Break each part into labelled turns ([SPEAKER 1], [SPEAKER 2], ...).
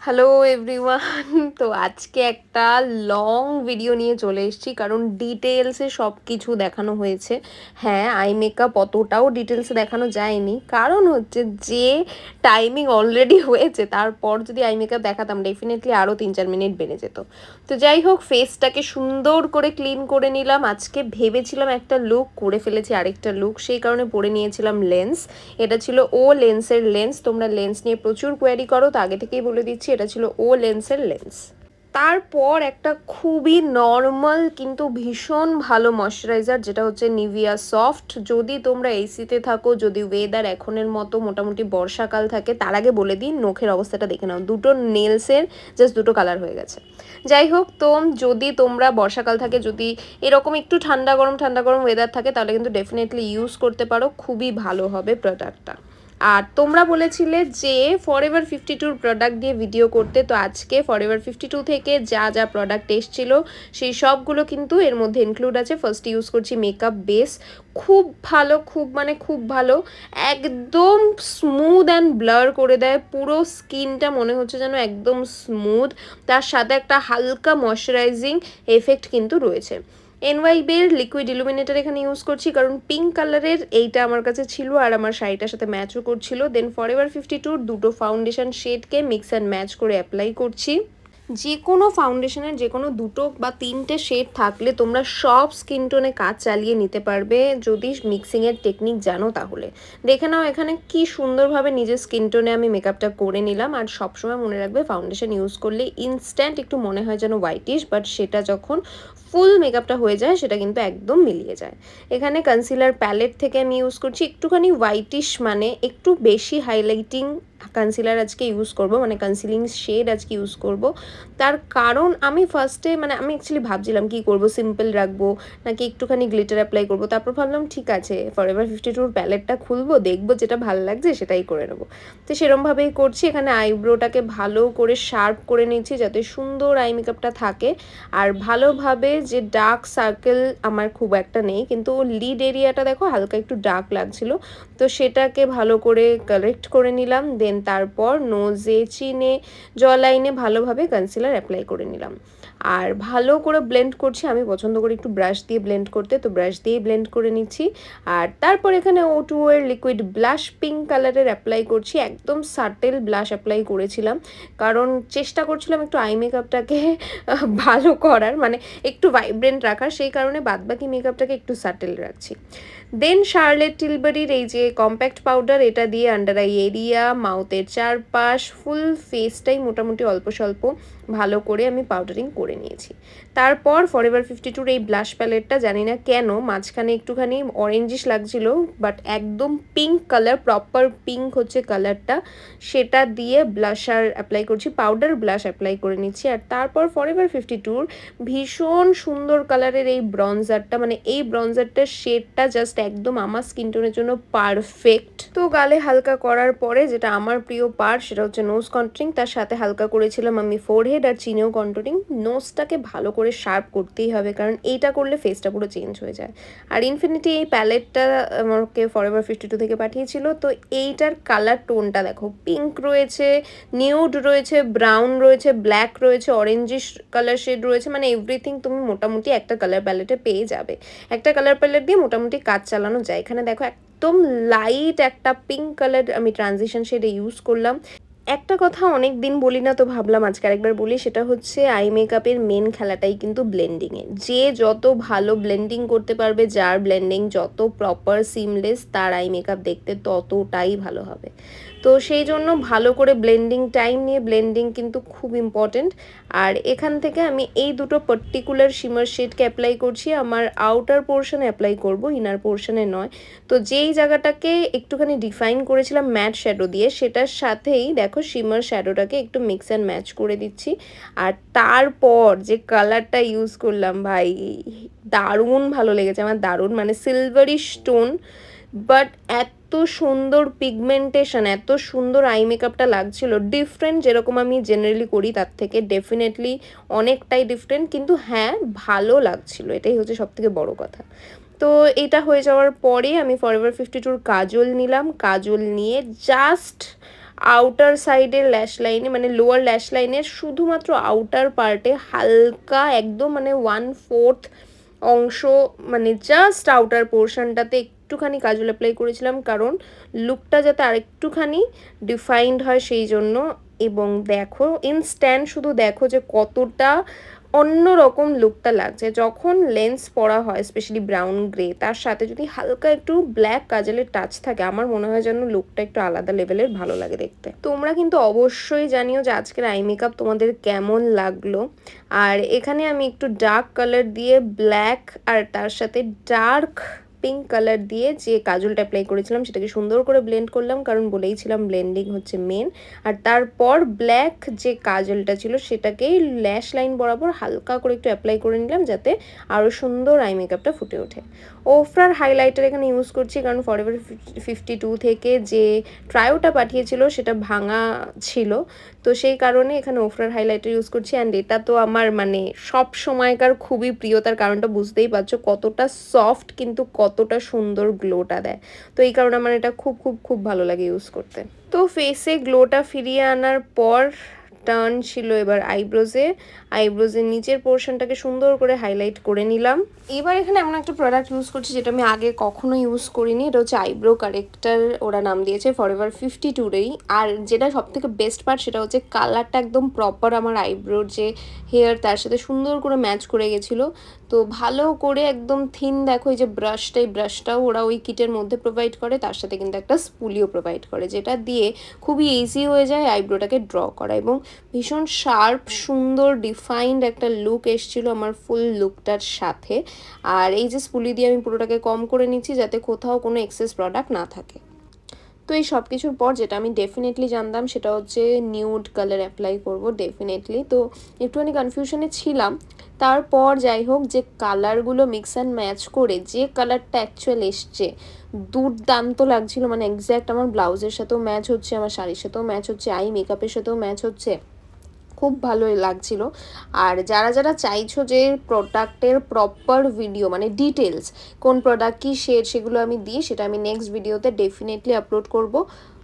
[SPEAKER 1] Hello everyone. তো আজকে একটা লং ভিডিও নিয়ে চলে এসেছি, কারণ ডিটেলসে সব কিছু দেখানো হয়েছে। হ্যাঁ, আই মেকআপ অতটাও ডিটেলসে দেখানো যায়নি, কারণ হচ্ছে যে টাইমিং অলরেডি হয়েছে, তারপর যদি আই মেকআপ দেখাতাম ডেফিনেটলি আরও 3-4 মিনিট বেড়ে যেত। তো যাই হোক, ফেসটাকে সুন্দর করে ক্লিন করে নিলাম। আজকে ভেবেছিলাম একটা লুক, করে ফেলেছি আরেকটা লুক, সেই কারণে পরে নিয়েছিলাম লেন্স। এটা ছিল ও লেন্সের লেন্স। তোমরা লেন্স নিয়ে প্রচুর কোয়ারি করো, তো আগে থেকেই বলে দিচ্ছি এটা ছিল ও লেন্সের লেন্স। তারপর একটা খুবই নর্মাল কিন্তু ভীষণ ভালো ময়শ্চারাইজার, যেটা হচ্ছে নিভিয়া সফট। যদি তোমরা এসিতে থাকো, যদি ওয়েদার এখনের মতো মোটামুটি বর্ষাকাল থাকে, তার আগে বলে দিই নখের অবস্থাটা দেখে নাও, দুটো নেলসের জাস্ট দুটো কালার হয়ে গেছে। যাই হোক, তো যদি তোমরা বর্ষাকাল থাকে, যদি এরকম একটু ঠান্ডা গরম ওয়েদার থাকে, তাহলে কিন্তু ডেফিনেটলি ইউজ করতে পারো, খুবই ভালো হবে প্রোডাক্টটা। আর তোমরা বলেছিলে যে ফরএভার 52 প্রোডাক্ট দিয়ে ভিডিও করতে, তো আজকে ফরএভার 52 থেকে যা যা প্রোডাক্ট এসছিল সেই সবগুলো কিন্তু এর মধ্যে ইনক্লুড আছে। ফার্স্ট ইউজ করছি মেকআপ বেস, খুব ভালো, খুব ভালো, একদম স্মুথ অ্যান্ড ব্লার করে দেয় পুরো স্কিনটা, মনে হচ্ছে যেন একদম স্মুথ। তার সাথে একটা হালকা ময়শ্চারাইজিং এফেক্ট কিন্তু রয়েছে। এনওয়াইবের লিকুইড ইলুমিনেটর এখানে ইউজ করছি, কারণ পিঙ্ক কালারের এইটা আমার কাছে ছিল আর আমার শাড়িটার সাথে ম্যাচও করছিল। দেন ফরএভার 52 দুটো ফাউন্ডেশন শেডকে মিক্স অ্যান্ড ম্যাচ করে অ্যাপ্লাই করছি। যে কোনো ফাউন্ডেশনের যে কোনো 2 বা 3টে শেড থাকলে তোমরা সব স্কিন টোনে কাজ চালিয়ে নিতে পারবে, যদি মিক্সিংয়ের টেকনিক জানো তাহলে। দেখে নাও এখানে কি সুন্দরভাবে নিজের স্কিন টোনে আমি মেকআপটা করে নিলাম। আর সবসময় মনে রাখবে, ফাউন্ডেশন ইউজ করলে ইনস্ট্যান্ট একটু মনে হয় যেন হোয়াইটিশ, বাট সেটা যখন ফুল মেকআপটা হয়ে যায় সেটা কিন্তু একদম মিলিয়ে যায়। এখানে কনসিলার প্যালেট থেকে আমি ইউজ করছি একটুখানি হোয়াইটিশ, মানে একটু বেশি হাইলাইটিং কনসিলার আজকে ইউজ করব, মানে কনসিলিং শেড আজকে ইউজ করব। তার কারণ আমি ফার্স্টে আমি অ্যাকচুয়ালি ভাবছিলাম কি করব, সিম্পল রাখবো নাকি একটুখানি গ্লিটার অ্যাপ্লাই করবো। তারপর ভাবলাম ঠিক আছে, ফরএভার 52 প্যালেটটা খুলবো, দেখবো যেটা ভালো লাগছে সেটাই করে নেবো। তো সেরমভাবেই করছি। এখানে আইব্রোটাকে ভালো করে শার্প করে নিচ্ছি যাতে সুন্দর আই মেকআপটা থাকে। আর ভালোভাবে, যে ডার্ক সার্কেল আমার খুব একটা নেই, কিন্তু লিড এরিয়াটা দেখো হালকা একটু ডার্ক লাগছিল, তো সেটাকে ভালো করে কারেক্ট করে নিলাম। দেন তারপর নোজে, চিনে, জ লাইনে ভালোভাবে কনসিলার অ্যাপ্লাই করে নিলাম। আর ভালো করে ব্লেন্ড করছি, আমি পছন্দ করি একটু ব্রাশ দিয়ে ব্লেন্ড করতে, তো ব্রাশ দিয়েই ব্লেন্ড করে নিচ্ছি। আর তারপর এখানে O2 এর লিকুইড ব্লাশ পিঙ্ক কালারের অ্যাপ্লাই করছি, একদম সাটেল ব্লাশ অ্যাপ্লাই করেছিলাম, কারণ চেষ্টা করছিলাম একটু আই মেকআপটাকে ভালো করার, মানে একটু ভাইব্রেন্ট রাখার, সেই কারণে বাদবাকি মেকআপটাকে একটু সাটেল রাখছি। দেন শার্লেট টিলবারির এই যে কম্প্যাক্ট পাউডার, এটা দিয়ে আন্ডার আই এরিয়া, মাউথের চারপাশ, ফুল ফেসটাই মোটামুটি অল্প স্বল্প ভালো করে আমি পাউডারিং করে নিয়েছি। তারপর ফরএভার 52 এই ব্লাশ প্যালেটটা, জানি না কেন মাঝখানে একটুখানি অরেঞ্জিশ লাগছিল, বাট একদম পিঙ্ক কালার, প্রপার পিঙ্ক হচ্ছে কালারটা, সেটা দিয়ে ব্লাশার অ্যাপ্লাই করছি, পাউডার ব্লাশ অ্যাপ্লাই করে নিচ্ছি। আর তারপর ফরএভার 52 ভীষণ সুন্দর কালারের এই ব্রনজারটা, মানে এই ব্রনজারটার শেডটা জাস্ট একদম আমার স্কিন টোনের জন্য পারফেক্ট। তো গালে হালকা করার পরে যেটা আমার প্রিয় পার্ট, সেটা হচ্ছে নোজ কন্ট্রোলিং। তার সাথে হালকা করেছিলাম আমি ফোরহেড আর চিনেও কন্ট্রোলিং। নোজটাকে ভালো করে শার্প করতেই হবে, কারণ এইটা করলে ফেসটা পুরো চেঞ্জ হয়ে যায়। আর ইনফিনিটি এই প্যালেটটা আমাকে ফরএভার 52 থেকে পাঠিয়েছিল, তো এইটার কালার টোনটা দেখো, পিঙ্ক রয়েছে, নিউড রয়েছে, ব্রাউন রয়েছে, ব্ল্যাক রয়েছে, অরেঞ্জিশ কালার শেড রয়েছে, মানে এভরিথিং তুমি মোটামুটি একটা কালার প্যালেটে পেয়ে যাবে। একটা কালার প্যালেট দিয়ে মোটামুটি কাজ চালানো যায়। এখানে দেখো একদম লাইট একটা পিঙ্ক কালার আমি ট্রানজিশন শেডে ইউজ করলাম। একটা কথা অনেক দিন বলি না, তো ভাবলাম আজকে আরেকবার বলি, সেটা হচ্ছে আই মেকআপের মেন খেলাটাই কিন্তু ব্লেন্ডিংয়ে। যে যত ভালো ব্লেন্ডিং করতে পারবে, যার ব্লেন্ডিং যত প্রপার সিমলেস, তার আই মেকআপ দেখতে ততটাই ভালো হবে। তো সেই জন্য ভালো করে ব্লেন্ডিং টাইম নিয়ে, ব্লেন্ডিং কিন্তু খুব ইম্পর্টেন্ট। আর এখান থেকে আমি এই দুটো পার্টিকুলার শিমার শেডকে অ্যাপ্লাই করছি, আমার আউটার পোর্শনে অ্যাপ্লাই করব, ইনার পোর্শনে নয়। তো যেই জায়গাটাকে একটুখানি ডিফাইন করেছিলাম ম্যাট শ্যাডো দিয়ে, সেটার সাথেই দেখো শিমার শ্যাডোটাকে একটু মিক্স অ্যান্ড ম্যাচ করে দিচ্ছি। আর তারপর যে কালারটা ইউজ করলাম ভাই, দারুণ ভালো লেগেছে আমার, দারুণ, মানে সিলভারি স্টোন, বাট এত সুন্দর পিগমেন্টেশন, এত সুন্দর আই মেকআপটা লাগছিল, ডিফারেন্ট যেরকম আমি জেনারেলি করি তার থেকে ডেফিনেটলি অনেকটাই ডিফারেন্ট, কিন্তু হ্যাঁ ভালো লাগছিল, এটাই হচ্ছে সবথেকে বড় কথা। তো এটা হয়ে যাওয়ার পরে আমি ফরএভার 52 কাজল নিলাম, কাজল নিয়ে জাস্ট আউটার সাইডের ল্যাশ লাইনে মানে লোয়ার ল্যাশ লাইনের শুধুমাত্র আউটার পার্টে হালকা একদম মানে 1/4 অংশ মানে জাস্ট আউটার পোর্শনটাতে একটুখানি কাজল অ্যাপ্লাই করেছিলাম, কারণ লুকটা যাতে আরেকটুখানি ডিফাইন্ড হয় সেই জন্য। এবং দেখো ইনস্ট্যান্ট, শুধু দেখো যে কতটা অন্যরকম লুকটা লাগছে যখন লেন্স পরা হয়, স্পেশালি ব্রাউন গ্রে, তার সাথে যদি হালকা একটু ব্ল্যাক কাজলের টাচ থাকে, আমার মনে হয় যেন লুকটা একটু আলাদা লেভেলের ভালো লাগে দেখতে। তোমরা কিন্তু অবশ্যই জানিও যে আজকের আই মেকআপ তোমাদের কেমন লাগলো। আর এখানে আমি একটু ডার্ক কালার দিয়ে ব্ল্যাক আর তার সাথে ডার্ক পিঙ্ক কালার দিয়ে যে কাজলটা অ্যাপ্লাই করেছিলাম সেটাকে সুন্দর করে ব্লেন্ড করলাম, কারণ বলেইছিলাম ব্লেন্ডিং হচ্ছে মেন। আর তারপর ব্ল্যাক যে কাজলটা ছিল সেটাকেই ল্যাশ লাইন বরাবর হালকা করে একটু অ্যাপ্লাই করে নিলাম, যাতে আরও সুন্দর আই মেকআপটা ফুটে ওঠে। ওফরার হাইলাইটার এখানে ইউজ করছি, কারণ ফরএভার 52 থেকে যে ট্রায়োটা পাঠিয়েছিল সেটা ভাঙা ছিল, তো সেই কারণে এখানে ওফরার হাইলাইটার ইউজ করছি। অ্যান্ড এটা তো আমার মানে সব সময়কার খুবই প্রিয়, তার কারণটা বুঝতেই পারছো কতটা সফট কিন্তু কতটা সুন্দর গ্লোটা দেয়। তো এই কারণে আমার এটা খুব খুব খুব ভালো লাগে ইউজ করতে। তো ফেসে গ্লোটা ফিরিয়ে আনার পর টার্ন ছিল এবার আইব্রোজের নিচের পোর্শনটাকে সুন্দর করে হাইলাইট করে নিলাম। এবার এখানে এমন একটা প্রোডাক্ট ইউজ করছি যেটা আমি আগে কখনো ইউজ করিনি, এটা হচ্ছে আইব্রো কারেক্টার, ওরা নাম দিয়েছে ফরএভার 52-রেই। আর যেটা সব থেকে বেস্ট পার্ট সেটা হচ্ছে কালারটা একদম প্রপার আমার আইব্রোর যে হেয়ার তার সাথে সুন্দর করে ম্যাচ করে গেছিলো। তো ভালো করে একদম থিন, দেখো এই যে ব্রাশটাও ওরা ওই কিটের মধ্যে প্রোভাইড করে, তার সাথে কিন্তু একটা স্পুলিও প্রোভাইড করে, যেটা দিয়ে খুবই ইজি হয়ে যায় আইব্রোটাকে ড্র করা। এবং ভীষণ শার্প সুন্দর ডিফাইন্ড একটা লুক এসেছিলো আমার ফুল লুকটার সাথে। আর এই যে স্পুলি দিয়ে আমি পুরোটাকে কম করে নিচ্ছি যাতে কোথাও কোনো এক্সেস প্রোডাক্ট না থাকে। তো এই সব কিছুর পর যেটা আমি ডেফিনেটলি জানতাম সেটা হচ্ছে নিউড কালার অ্যাপ্লাই করব ডেফিনেটলি। তো একটুখানি কনফিউশনে ছিলাম, তারপর যাই হোক যে কালারগুলো মিক্স অ্যান্ড ম্যাচ করে যে কালারটা অ্যাকচুয়াল এসছে দুর্দান্ত লাগছিল, মানে এক্স্যাক্ট আমার ব্লাউজের সাথেও ম্যাচ হচ্ছে, আমার শাড়ির সাথেও ম্যাচ হচ্ছে, আই মেকআপের সাথেও ম্যাচ হচ্ছে, খুব ভালোই লাগছিল। আর যারা যারা চাইছো যে প্রোডাক্টের প্রপার ভিডিও মানে ডিটেলস কোন প্রোডাক্ট কী শেড সেগুলো আমি দিই, সেটা আমি নেক্সট ভিডিওতে ডেফিনেটলি আপলোড করব।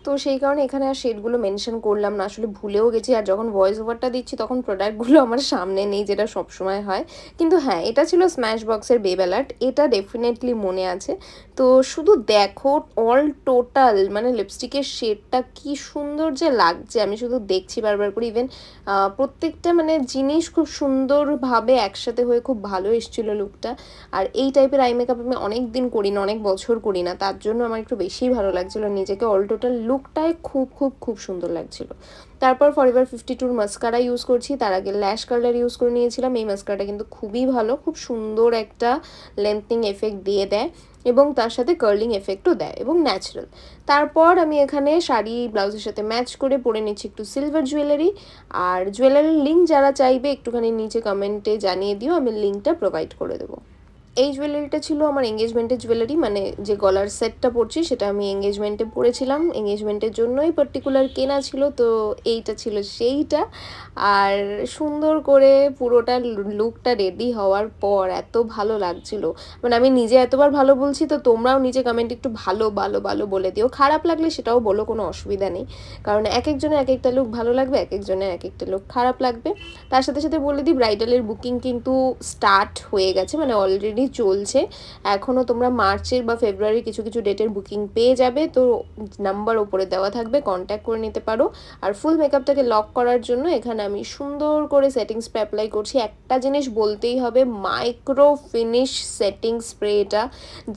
[SPEAKER 1] তো সেই কারণে এখানে আর শেডগুলো মেনশন করলাম না, আসলে ভুলেও গেছি। আর যখন ভয়েস ওভারটা দিচ্ছি তখন প্রোডাক্টগুলো আমার সামনে নেই, যেটা সবসময় হয়। কিন্তু হ্যাঁ, এটা ছিল স্ম্যাশ বক্সের বেব অ্যালার্ট, এটা ডেফিনেটলি মনে আছে। তো শুধু দেখো অল টোটাল মানে লিপস্টিকের শেডটা কি সুন্দর যে লাগছে, আমি শুধু দেখছি বারবার করে। ইভেন প্রত্যেকটা মানে জিনিস খুব সুন্দরভাবে একসাথে হয়ে খুব ভালো এসেছিলো লুকটা। আর এই টাইপের আই মেকআপ আমি অনেক দিন করি না, অনেক বছর করি না, তার জন্য আমার একটু বেশিই ভালো লাগছিলো নিজেকে। অল টোটাল লুকটাই খুব খুব খুব সুন্দর লাগছিল। তারপর ফরএভার 52-র মাস্কারা ইউজ করছি, তার আগে ল্যাশ কালার ইউজ করে নিয়েছিলাম। এই মাস্কারাটা কিন্তু খুবই ভালো, খুব সুন্দর একটা লেন্থনিং এফেক্ট দিয়ে দেয় এবং তার সাথে কার্লিং এফেক্টও দেয় এবং ন্যাচারাল। তারপর আমি এখানে শাড়ি ব্লাউজের সাথে ম্যাচ করে পরে নিচ্ছি একটু সিলভার জুয়েলারি। আর জুয়েলারির লিঙ্ক যারা চাইবে একটুখানি নিচে কমেন্টে জানিয়ে দিও, আমি লিঙ্কটা প্রোভাইড করে দেবো। এই জুয়েলারিটা ছিল আমার এঙ্গেজমেন্টের জুয়েলারি, মানে যে গলার সেটটা পরছি সেটা আমি এঙ্গেজমেন্টে পরেছিলাম, এঙ্গেজমেন্টের জন্যই পার্টিকুলার কেনা ছিল। তো এইটা ছিল সেইটা। আর সুন্দর করে পুরোটা লুকটা রেডি হওয়ার পর এত ভালো লাগছিল, মানে আমি নিজে এতবার ভালো বলছি, তো তোমরাও নিচে কমেন্ট একটু ভালো ভালো ভালো বলে দিও। খারাপ লাগলে সেটাও বলো, কোনো অসুবিধা নেই, কারণ এক একজনের এক একটা লুক ভালো লাগবে, এক একজনের এক একটা লুক খারাপ লাগবে। তার সাথে সাথে বলে দিই ব্রাইডালের বুকিং কিন্তু স্টার্ট হয়ে গেছে, মানে অলরেডি চলছে। এখনও তোমরা মার্চের বা ফেব্রুয়ারির কিছু কিছু ডেটের বুকিং পেয়ে যাবে, তো নাম্বার ওপরে দেওয়া থাকবে, কন্ট্যাক্ট করে নিতে পারো। আর ফুল মেকআপটাকে লক করার জন্য এখানে আমি সুন্দর করে সেটিং স্প্রে অ্যাপ্লাই করছি। একটা জিনিস বলতেই হবে, মাইক্রো ফিনিশ সেটিং স্প্রে, এটা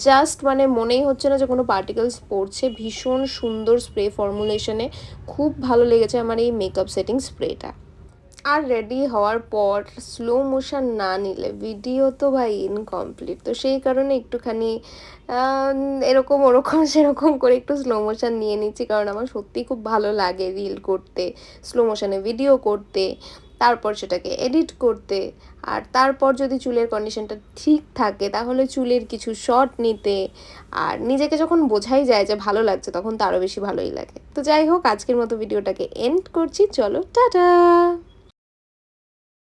[SPEAKER 1] জাস্ট মানে মনেই হচ্ছে না যে কোনো পার্টিকেলস পড়ছে, ভীষণ সুন্দর স্প্রে ফর্মুলেশনে, খুব ভালো লেগেছে আমার এই মেকআপ সেটিং স্প্রেটা। আর রেডি হওয়ার পর স্লো মোশন না নিলে ভিডিও তো ভাই ইনকমপ্লিট, তো সেই কারণে একটুখানি এরকম ওরকম সেরকম করে একটু স্লো মোশন নিয়ে নিচ্ছি, কারণ আমার সত্যিই খুব ভালো লাগে রিল করতে, স্লো মোশনে ভিডিও করতে, তারপর সেটাকে এডিট করতে। আর তারপর যদি চুলের কন্ডিশনটা ঠিক থাকে তাহলে চুলের কিছু শট নিতে, আর নিজেকে যখন বোঝাই যায় যে ভালো লাগছে তখন তো আরও বেশি ভালোই লাগে। তো যাই হোক, আজকের মতো ভিডিওটাকে এন্ড করছি, চলো টাটা।